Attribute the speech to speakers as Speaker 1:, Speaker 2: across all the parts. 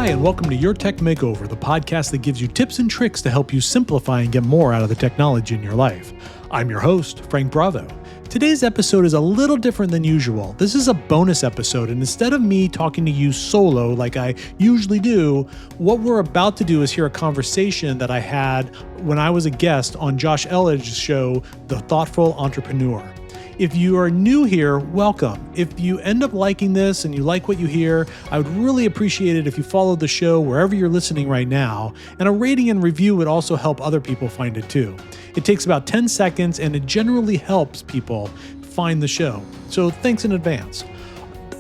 Speaker 1: Hi, and welcome to Your Tech Makeover, the podcast that gives you tips and tricks to help you simplify and get more out of the technology in your life. I'm your host, Frank Bravo. Today's episode is a little different than usual. This is a bonus episode, and instead of me talking to you solo like I usually do, what we're about to do is hear a conversation that I had when I was a guest on Josh Elledge's show, The Thoughtful Entrepreneur. If you are new here, welcome. If you end up liking this and you like what you hear, I would really appreciate it if you followed the show wherever you're listening right now, and a rating and review would also help other people find it too. It takes about 10 seconds and it generally helps people find the show. So thanks in advance.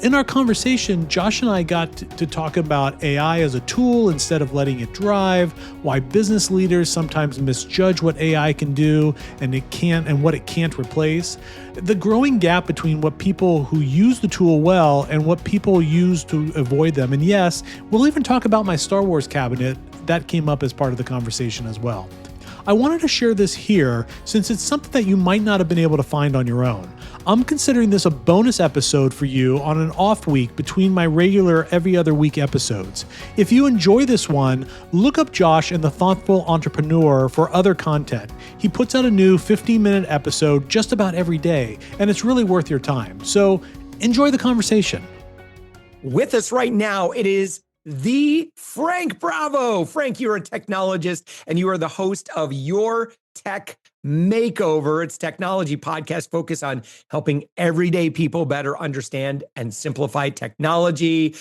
Speaker 1: In our conversation, Josh and I got to talk about AI as a tool instead of letting it drive, why business leaders sometimes misjudge what AI can do and what it can't replace, the growing gap between what people who use the tool well and what people use to avoid them. And yes, we'll even talk about my Star Wars cabinet. That came up as part of the conversation as well. I wanted to share this here since it's something that you might not have been able to find on your own. I'm considering this a bonus episode for you on an off week between my regular every other week episodes. If you enjoy this one, look up Josh and the Thoughtful Entrepreneur for other content. He puts out a new 15-minute episode just about every day, and it's really worth your time. So enjoy the conversation.
Speaker 2: With us right now, it is the Frank Bravo. Frank, you're a technologist and you are the host of Your Tech Makeover. It's a technology podcast focused on helping everyday people better understand and simplify technology.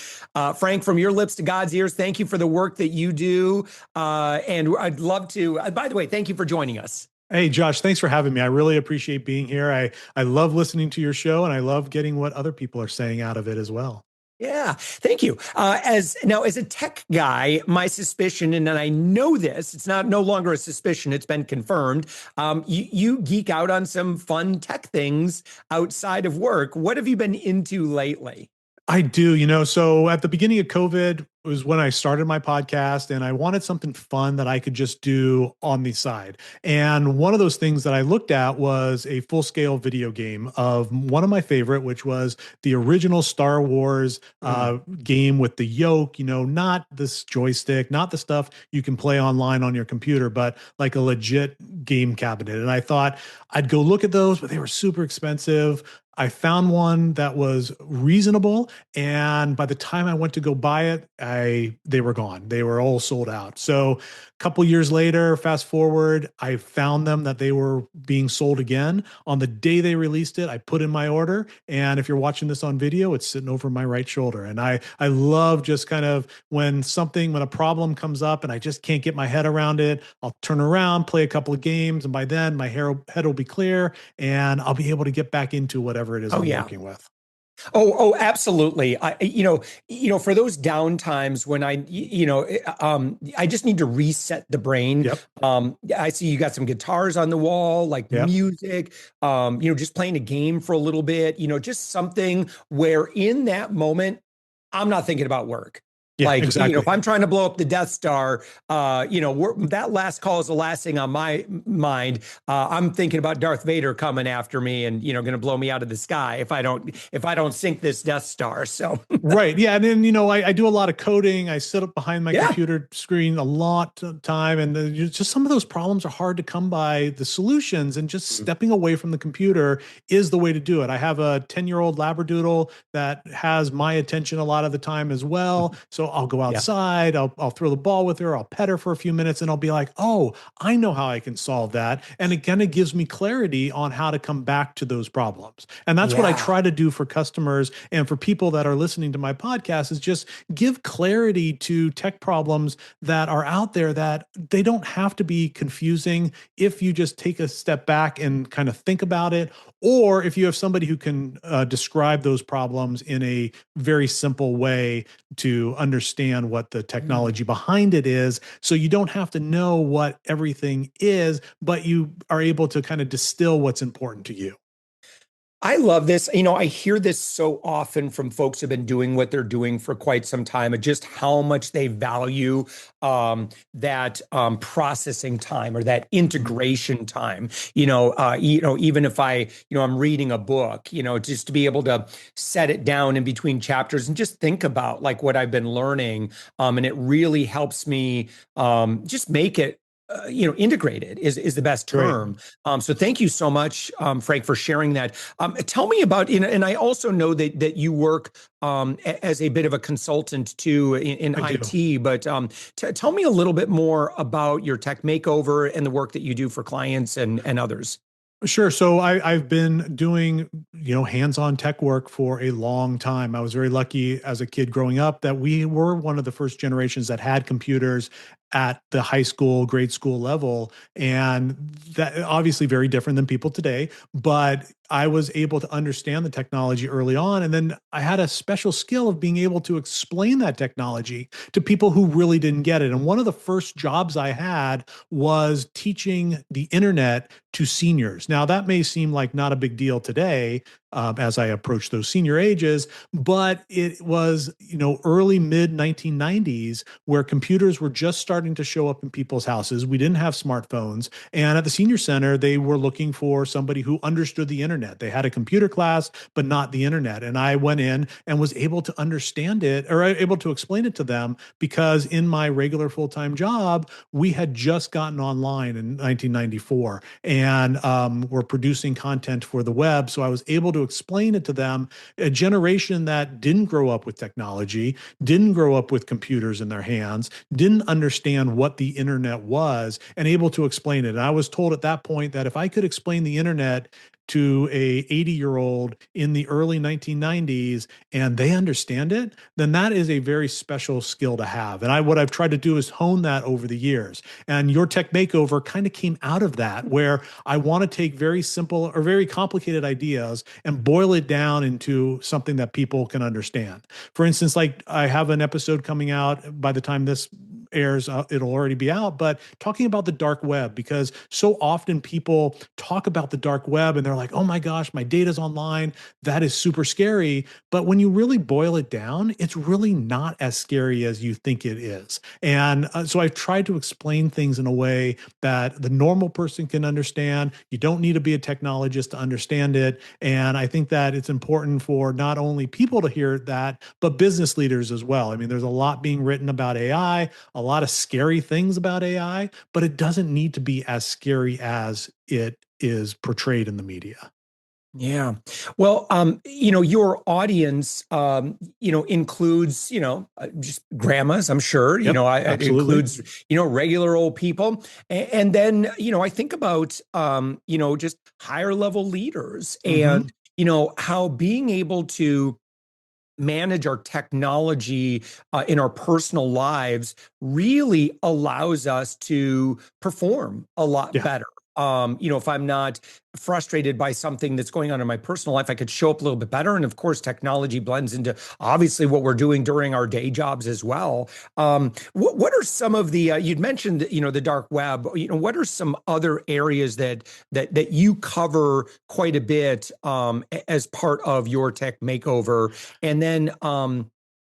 Speaker 2: Frank, from your lips to God's ears, thank you for the work that you do. And I'd love to, by the way, thank you for joining us.
Speaker 1: Hey, Josh, thanks for having me. I really appreciate being here. I love listening to your show and I love getting what other people are saying out of it as well.
Speaker 2: Yeah, thank you. As a tech guy, my suspicion, and I know this, it's no longer a suspicion, it's been confirmed. You geek out on some fun tech things outside of work. What have you been into lately?
Speaker 1: I do, so at the beginning of COVID was when I started my podcast and I wanted something fun that I could just do on the side. And one of those things that I looked at was a full-scale video game of one of my favorite, which was the original Star Wars game with the yoke, not this joystick, not the stuff you can play online on your computer, but like a legit game cabinet. And I thought I'd go look at those, but they were super expensive. I found one that was reasonable, and by the time I went to go buy it, they were gone. They were all sold out. So a couple years later, fast forward, I found them that they were being sold again. On the day they released it, I put in my order, and if you're watching this on video, it's sitting over my right shoulder. And I love just kind of when a problem comes up and I just can't get my head around it, I'll turn around, play a couple of games, and by then my head will be clear, and I'll be able to get back into whatever it is I'm working with.
Speaker 2: Oh, absolutely. For those down times when I just need to reset the brain.
Speaker 1: Yep.
Speaker 2: I see you got some guitars on the wall, like music, just playing a game for a little bit, just something where in that moment, I'm not thinking about work.
Speaker 1: Yeah, exactly.
Speaker 2: If I'm trying to blow up the Death Star, that last call is the last thing on my mind. I'm thinking about Darth Vader coming after me and, going to blow me out of the sky if I don't sink this Death Star. So
Speaker 1: right. Yeah. And then, I do a lot of coding. I sit up behind my computer screen a lot of time. And just some of those problems are hard to come by the solutions, and just stepping away from the computer is the way to do it. I have a 10-year-old Labradoodle that has my attention a lot of the time as well. So I'll go outside, I'll throw the ball with her, I'll pet her for a few minutes, and I'll be like, oh, I know how I can solve that. And it kind of gives me clarity on how to come back to those problems. And that's what I try to do for customers and for people that are listening to my podcast, is just give clarity to tech problems that are out there, that they don't have to be confusing if you just take a step back and kind of think about it, or if you have somebody who can describe those problems in a very simple way to understand what the technology behind it is. So you don't have to know what everything is, but you are able to kind of distill what's important to you.
Speaker 2: I love this. I hear this so often from folks who've been doing what they're doing for quite some time, and just how much they value that processing time or that
Speaker 1: Mhm.
Speaker 2: integration time. Even if I'm reading a book, just to be able to set it down in between chapters and just think about like what I've been learning, and it really helps me just make it integrated is the best
Speaker 1: Great.
Speaker 2: term. So thank you so much, Frank, for sharing that. Tell me about, and I also know that you work as a bit of a consultant too in
Speaker 1: I do.
Speaker 2: IT, but tell me a little bit more about your tech makeover and the work that you do for clients and others.
Speaker 1: Sure. So I've been doing, hands-on tech work for a long time. I was very lucky as a kid growing up that we were one of the first generations that had computers at the high school, grade school level. And that obviously very different than people today, but I was able to understand the technology early on. And then I had a special skill of being able to explain that technology to people who really didn't get it. And one of the first jobs I had was teaching the internet to seniors. Now, that may seem like not a big deal today as I approach those senior ages, but it was, early mid 1990s where computers were just starting to show up in people's houses. We didn't have smartphones. And at the senior center, they were looking for somebody who understood the internet. They had a computer class, but not the internet. And I went in and was able to understand it or able to explain it to them because in my regular full time job, we had just gotten online in 1994 and were producing content for the web. So I was able to explain it to them, a generation that didn't grow up with technology, didn't grow up with computers in their hands, didn't understand what the internet was, and able to explain it. And I was told at that point that if I could explain the internet to a 80-year-old in the early 1990s and they understand it, then that is a very special skill to have. And what I've tried to do is hone that over the years. And Your Tech Makeover kind of came out of that, where I want to take very simple or very complicated ideas and boil it down into something that people can understand. For instance, like I have an episode coming out by the time this airs, it'll already be out, but talking about the dark web, because so often people talk about the dark web and they're like, oh my gosh, my data's online. That is super scary. But when you really boil it down, it's really not as scary as you think it is. And so I've tried to explain things in a way that the normal person can understand. You don't need to be a technologist to understand it. And I think that it's important for not only people to hear that, but business leaders as well. I mean, there's a lot being written about AI, a lot of scary things about AI, but it doesn't need to be as scary as it is portrayed in the media.
Speaker 2: Yeah. Well, your audience, includes, just grandmas, I'm sure,
Speaker 1: Yep,
Speaker 2: it
Speaker 1: absolutely.
Speaker 2: includes, regular old people. And then, I think about, just higher level leaders
Speaker 1: Hmm.
Speaker 2: and, how being able to manage our technology in our personal lives really allows us to perform a lot
Speaker 1: Yeah.
Speaker 2: better. If I'm not frustrated by something that's going on in my personal life, I could show up a little bit better. And of course, technology blends into obviously what we're doing during our day jobs as well. What are some of the you'd mentioned, the dark web? What are some other areas that you cover quite a bit as part of your tech makeover? And then,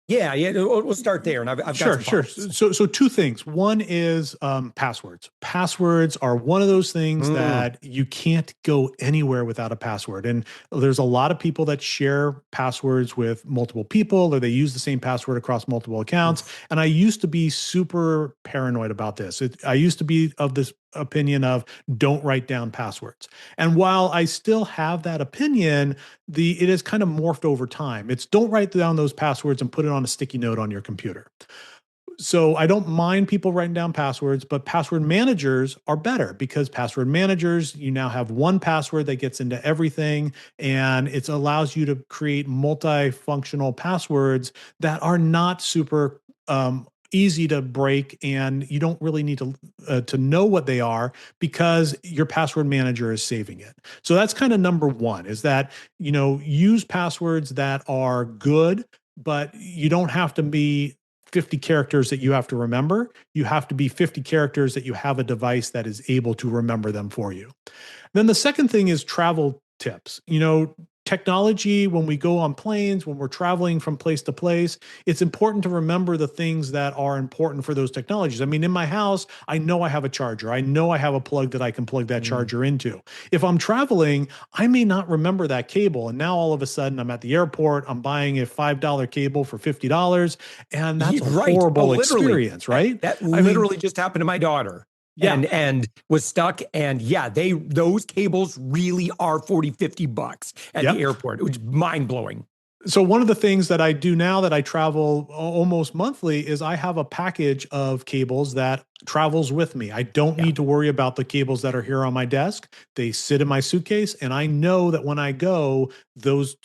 Speaker 2: yeah, we'll start there, and I've got
Speaker 1: Sure,
Speaker 2: some
Speaker 1: sure.
Speaker 2: follow-ups.
Speaker 1: So two things. One is passwords. Passwords are one of those things
Speaker 2: Mm,
Speaker 1: that you can't go anywhere without a password. And there's a lot of people that share passwords with multiple people, or they use the same password across multiple accounts.
Speaker 2: oof.
Speaker 1: And I used to be super paranoid about this. I used to be of this opinion of don't write down passwords. And while I still have that opinion, it has kind of morphed over time. It's don't write down those passwords and put it on a sticky note on your computer. So I don't mind people writing down passwords, but password managers are better because password managers, you now have one password that gets into everything, and it allows you to create multifunctional passwords that are not super easy to break, and you don't really need to know what they are because your password manager is saving it. So that's kind of number one, is that use passwords that are good, but you don't have to be 50 characters that you have to remember. You have to be 50 characters that you have a device that is able to remember them for you. Then the second thing is travel tips. technology, when we go on planes, when we're traveling from place to place, it's important to remember the things that are important for those technologies. I mean, in my house, I know I have a charger. I know I have a plug that I can plug that charger into. If I'm traveling, I may not remember that cable. And now all of a sudden I'm at the airport, I'm buying a $5 cable for $50. And that's a
Speaker 2: Right. Oh,
Speaker 1: horrible
Speaker 2: literally.
Speaker 1: experience, right?
Speaker 2: That
Speaker 1: I mean,
Speaker 2: literally just happened to my daughter.
Speaker 1: yeah.
Speaker 2: And was stuck. And yeah, those cables really are 40, $50 at the
Speaker 1: Yep.
Speaker 2: airport. It was mind blowing.
Speaker 1: So one of the things that I do now that I travel almost monthly is I have a package of cables that travels with me. I don't
Speaker 2: Yeah.
Speaker 1: need to worry about the cables that are here on my desk. They sit in my suitcase, and I know that when I go, those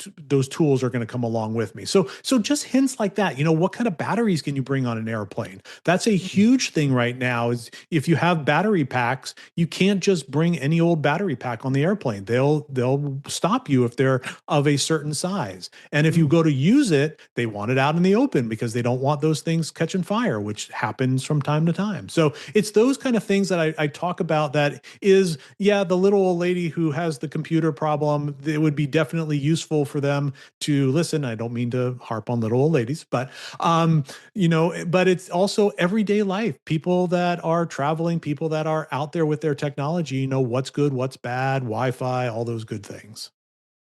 Speaker 1: tools are going to come along with me. So just hints like that. What kind of batteries can you bring on an airplane? That's a huge thing right now. Is if you have battery packs, you can't just bring any old battery pack on the airplane. They'll stop you if they're of a certain size. And if you go to use it, they want it out in the open because they don't want those things catching fire, which happens from time to time. So it's those kind of things that I talk about that is, yeah, the little old lady who has the computer problem, it would be definitely useful for them to listen. I don't mean to harp on little old ladies, but but it's also everyday life. People that are traveling, people that are out there with their technology, what's good, what's bad, Wi-Fi, all those good things.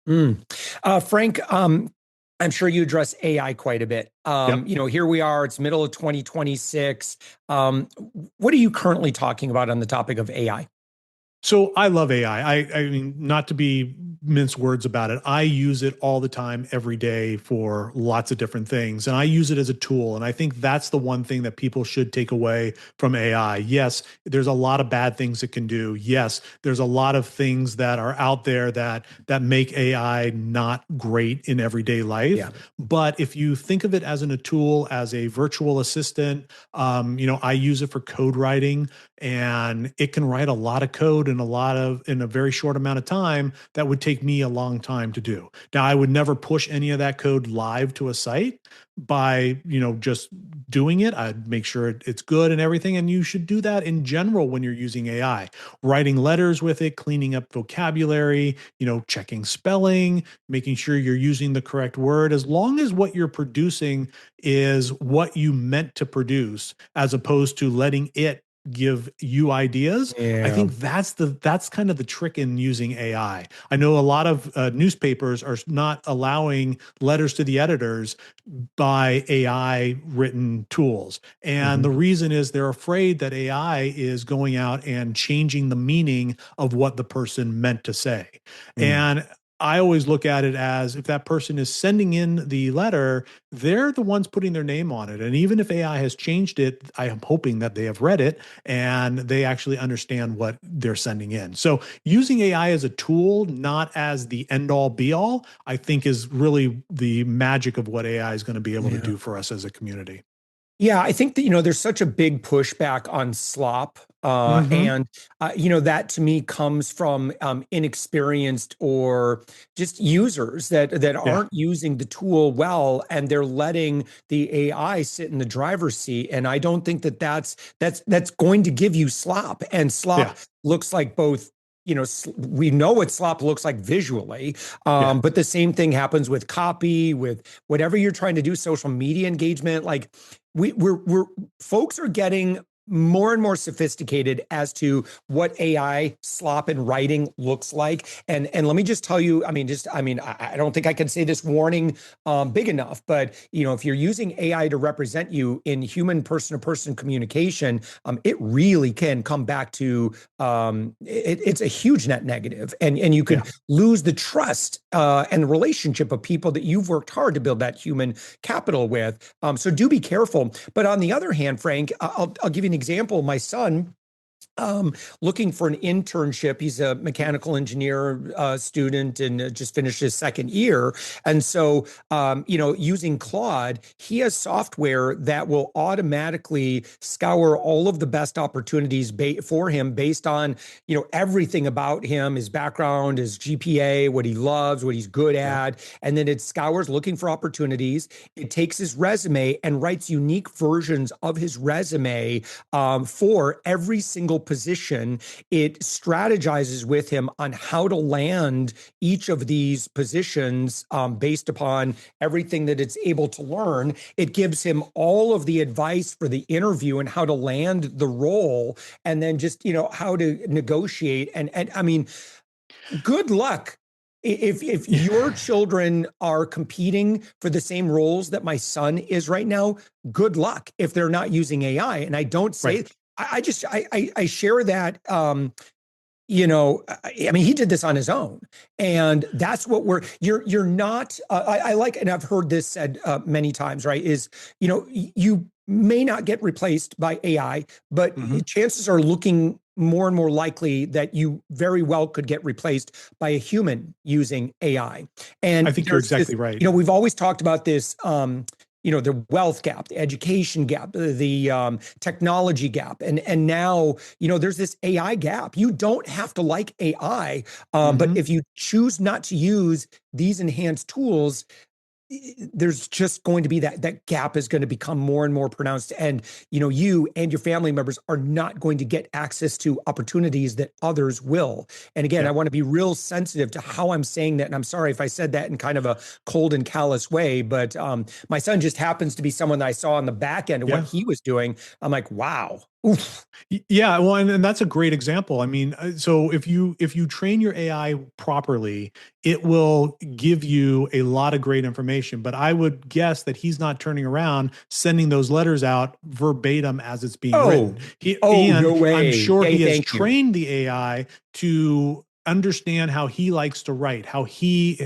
Speaker 2: Frank, I'm sure you address AI quite a bit.
Speaker 1: Yep.
Speaker 2: Here we are, it's middle of 2026. What are you currently talking about on the topic of AI?
Speaker 1: So I love AI. I mean, not to be mince words about it. I use it all the time, every day for lots of different things. And I use it as a tool. And I think that's the one thing that people should take away from AI. Yes, there's a lot of bad things it can do. Yes, there's a lot of things that are out there that make AI not great in everyday life.
Speaker 2: Yeah.
Speaker 1: But if you think of it as a tool, as a virtual assistant, I use it for code writing, and it can write a lot of code in a very short amount of time that would take me a long time to do. Now, I would never push any of that code live to a site by, just doing it. I'd make sure it's good and everything. And you should do that in general when you're using AI, writing letters with it, cleaning up vocabulary, checking spelling, making sure you're using the correct word, as long as what you're producing is what you meant to produce, as opposed to letting it give you ideas.
Speaker 2: Yeah.
Speaker 1: I think that's kind of the trick in using AI. I know a lot of newspapers are not allowing letters to the editors by AI written tools. And the reason is they're afraid that AI is going out and changing the meaning of what the person meant to say. And I always look at it as, if that person is sending in the letter, they're the ones putting their name on it. And even if AI has changed it, I am hoping that they have read it and they actually understand what they're sending in. So using AI as a tool, not as the end all be all, I think is really the magic of what AI is going to be able to do for us as a community.
Speaker 2: Yeah, I think that, there's such a big pushback on slop. And that to me comes from inexperienced or just users that aren't using the tool well, and they're letting the AI sit in the driver's seat. And I don't think that that's going to give you slop. And slop looks like both. We know what slop looks like visually, but the same thing happens with copy, with whatever you're trying to do, social media engagement. Like we're folks are getting more and more sophisticated as to what AI slop in writing looks like. And let me just tell you, I don't think I can say this warning big enough, but if you're using AI to represent you in human person-to-person communication, it really can come back to it's a huge net negative, and you could lose the trust and the relationship of people that you've worked hard to build that human capital with. So do be careful. But on the other hand, Frank, I'll give you an example. My son, looking for an internship. He's a mechanical engineer student and just finished his second year. And so, using Claude, he has software that will automatically scour all of the best opportunities for him based on, everything about him, his background, his GPA, what he loves, what he's good at. And then it scours looking for opportunities. It takes his resume and writes unique versions of his resume for every single position, it strategizes with him on how to land each of these positions based upon everything that it's able to learn. It gives him all of the advice for the interview and how to land the role, and then just, how to negotiate. And I mean, good luck. If your children are competing for the same roles that my son is right now, good luck if they're not using AI. And I don't say,
Speaker 1: Right.
Speaker 2: I share that, I mean, he did this on his own, and that's what you're not, I like, and I've heard this said many times, right? Is, you may not get replaced by AI, but chances are looking more and more likely that you very well could get replaced by a human using AI. And
Speaker 1: I think you're exactly right.
Speaker 2: We've always talked about this, the wealth gap, the education gap, the technology gap. And now, there's this AI gap. You don't have to like AI, but if you choose not to use these enhanced tools, there's just going to be that gap is going to become more and more pronounced. And, you and your family members are not going to get access to opportunities that others will. And again, I want to be real sensitive to how I'm saying that. And I'm sorry if I said that in kind of a cold and callous way, but my son just happens to be someone that I saw on the back end of what he was doing. I'm like, wow. Oof.
Speaker 1: Yeah, well, and that's a great example. I mean, so if you train your AI properly, it will give you a lot of great information. But I would guess that he's not turning around sending those letters out verbatim as it's being written.
Speaker 2: No way.
Speaker 1: I'm sure he has
Speaker 2: Thank you.
Speaker 1: trained the AI to understand how he likes to write, how he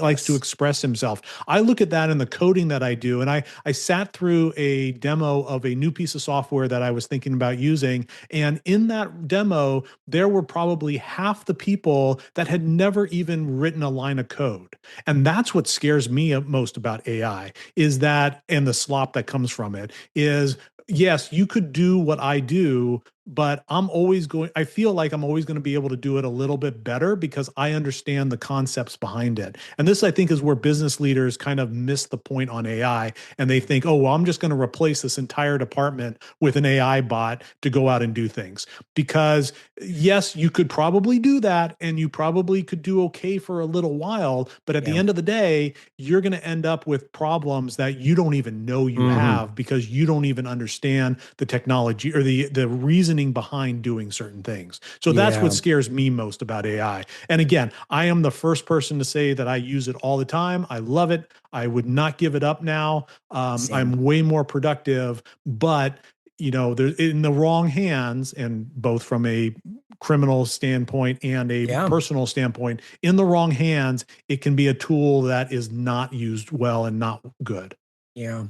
Speaker 1: likes to express himself. I look at that in the coding that I do. And I sat through a demo of a new piece of software that I was thinking about using. And in that demo, there were probably half the people that had never even written a line of code. And that's what scares me most about AI is that, and the slop that comes from it is, yes, you could do what I do, but I feel like I'm always going to be able to do it a little bit better because I understand the concepts behind it. And this, I think, is where business leaders kind of miss the point on AI. And they think, oh, well, I'm just going to replace this entire department with an AI bot to go out and do things. Because yes, you could probably do that and you probably could do okay for a little while. But at the end of the day, you're going to end up with problems that you don't even know you have because you don't even understand the technology or the reasoning behind doing certain things. So that's what scares me most about AI. And again, I am the first person to say that I use it all the time. I love it. I would not give it up now. I'm way more productive, but they're in the wrong hands, and both from a criminal standpoint and a personal standpoint, in the wrong hands, it can be a tool that is not used well and not good.
Speaker 2: Yeah.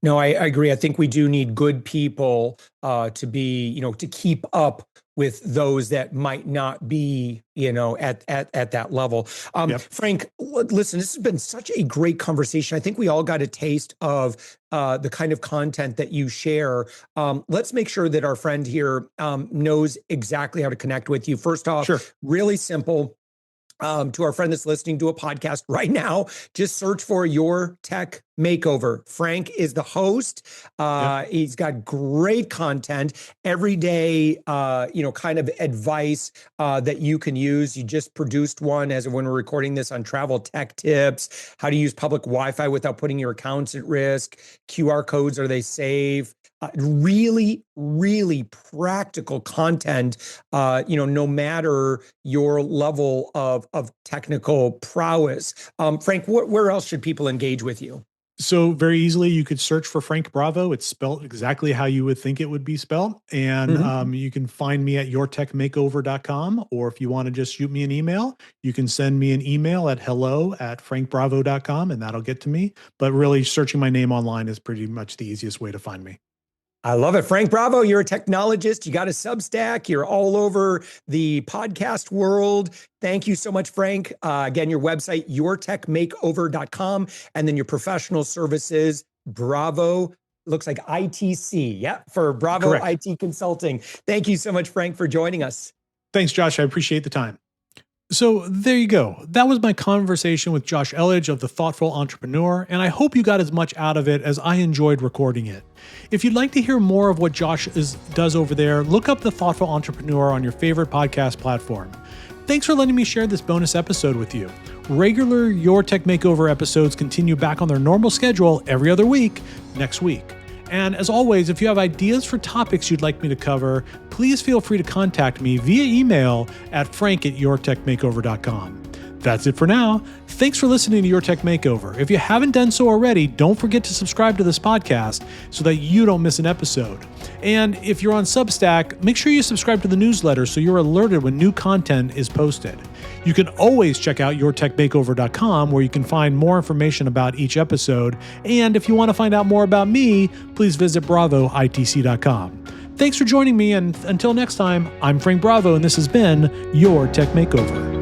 Speaker 2: No, I agree. I think we do need good people to be, to keep up with those that might not be, at that level. Frank, listen, this has been such a great conversation. I think we all got a taste of the kind of content that you share. Let's make sure that our friend here knows exactly how to connect with you. First off, really simple. To our friend that's listening to a podcast right now, just search for Your Tech Makeover. Frank is the host. He's got great content every day, kind of advice that you can use. You just produced one as of when we're recording this on travel tech tips, how to use public Wi-Fi without putting your accounts at risk, QR codes, are they safe? Really, really practical content, no matter your level of technical prowess. Frank, where else should people engage with you?
Speaker 1: So very easily, you could search for Frank Bravo. It's spelled exactly how you would think it would be spelled. And you can find me at yourtechmakeover.com. Or if you want to just shoot me an email, you can send me an email at hello@frankbravo.com, and that'll get to me. But really, searching my name online is pretty much the easiest way to find me.
Speaker 2: I love it. Frank Bravo, you're a technologist. You got a Substack. You're all over the podcast world. Thank you so much, Frank. Again, your website, yourtechmakeover.com. And then your professional services, Bravo, looks like ITC. Yeah, for Bravo IT Consulting. Thank you so much, Frank, for joining us.
Speaker 1: Thanks, Josh. I appreciate the time. So there you go. That was my conversation with Josh Elledge of The Thoughtful Entrepreneur, and I hope you got as much out of it as I enjoyed recording it. If you'd like to hear more of what Josh does over there, look up The Thoughtful Entrepreneur on your favorite podcast platform. Thanks for letting me share this bonus episode with you. Regular Your Tech Makeover episodes continue back on their normal schedule every other week next week. And as always, if you have ideas for topics you'd like me to cover, please feel free to contact me via email at frank@yourtechmakeover.com. That's it for now. Thanks for listening to Your Tech Makeover. If you haven't done so already, don't forget to subscribe to this podcast so that you don't miss an episode. And if you're on Substack, make sure you subscribe to the newsletter so you're alerted when new content is posted. You can always check out yourtechmakeover.com where you can find more information about each episode. And if you want to find out more about me, please visit bravoitc.com. Thanks for joining me, and until next time, I'm Frank Bravo, and this has been Your Tech Makeover.